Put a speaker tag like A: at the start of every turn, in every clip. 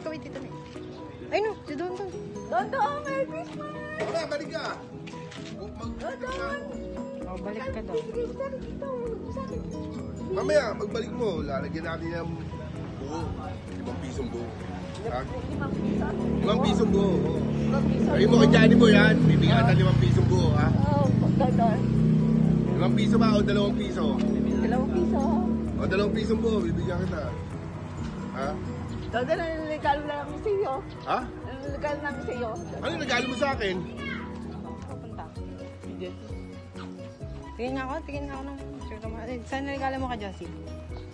A: Kaway, tita na. Ay no, si Don.
B: Don, Merry Christmas!
C: Wala, balik ka.
A: Oh, balik ka daw.
C: Mamaya, magbalik mo. Lalagyan natin ng buo. 5 pisong buo. Ha? 5 pisong buo. Oh. Sabi mo kay Johnny mo yan. Bibigyan ka ng 5 pisong buo, ha?
B: Oh, Don.
C: 5 piso ba o 2 piso?
B: 2 piso.
C: O 2 pisong buo, bibigyan kita. Ha?
B: Don, regalo namin sa iyo.
C: Ha?
B: Regalo namin sa iyo.
C: Ano yung regalo mo sa akin?
A: Papunta. Tingin nga ako ng picture naman. Saan regalo mo ka, Josie?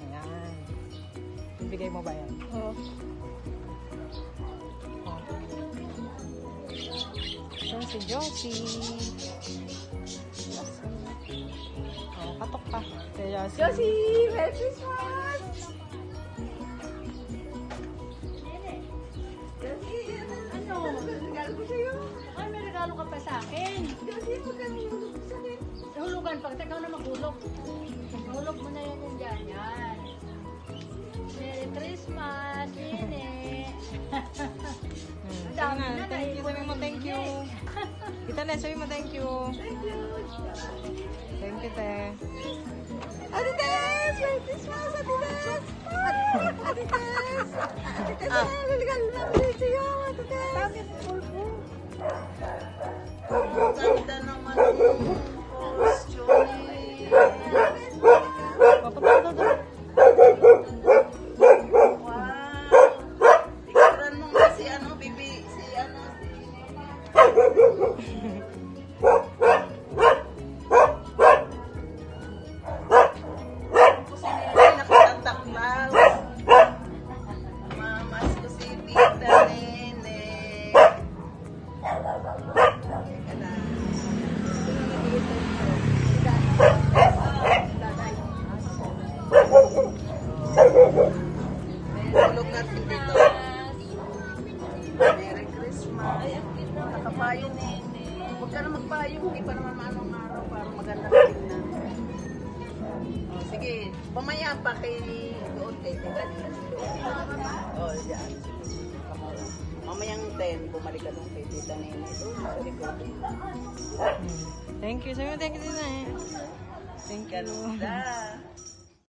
A: Ayan. Bibigay mo ba yan?
B: Oh.
A: Ito si Josie. Oh, katok pa. Si Josie.
B: Josie, Merry Christmas! Josie, ano? Regalo ko sa iyo.
D: Ay, may regalo ka pa sa akin.
B: Josie, magkano yung sa akin?
D: Hulugan pag ikaw na maghulog. Hulog mo na yan dyan. Yan. Merry Christmas, Nene.
A: Sige na, thank you. Sabi mo thank you. Kita na, sabi mo thank you.
B: Thank you.
A: Thank you, te.
B: Ate Tess! Merry Christmas, Ate Tess! Ate Tess! Ate Tess, regalo namin sa iyo, Ate Tess! Bakit pulpo? Ganda naman yung costume.
A: Papunta doon.
B: Picturean mo nga si ano, Bibi, si ano, Santa Claus. Mamas ko si Tita Nene. Teka lang. Tulog na si Tito. Merry Christmas. Ay, ang kita. Nakapayo, Nene. Huwag ka na magpayo. Hindi pa naman anong araw para maganda na tingnan. Oh, sige. Pamaya pa kay doon kay Tita Nene. Oh, yan. Mamayang 10, bumalik ka doon kay Tita Nene. Doon sa likod.
A: Thank you. Sabi mo thank you din na eh. Thank you.
B: Ganda.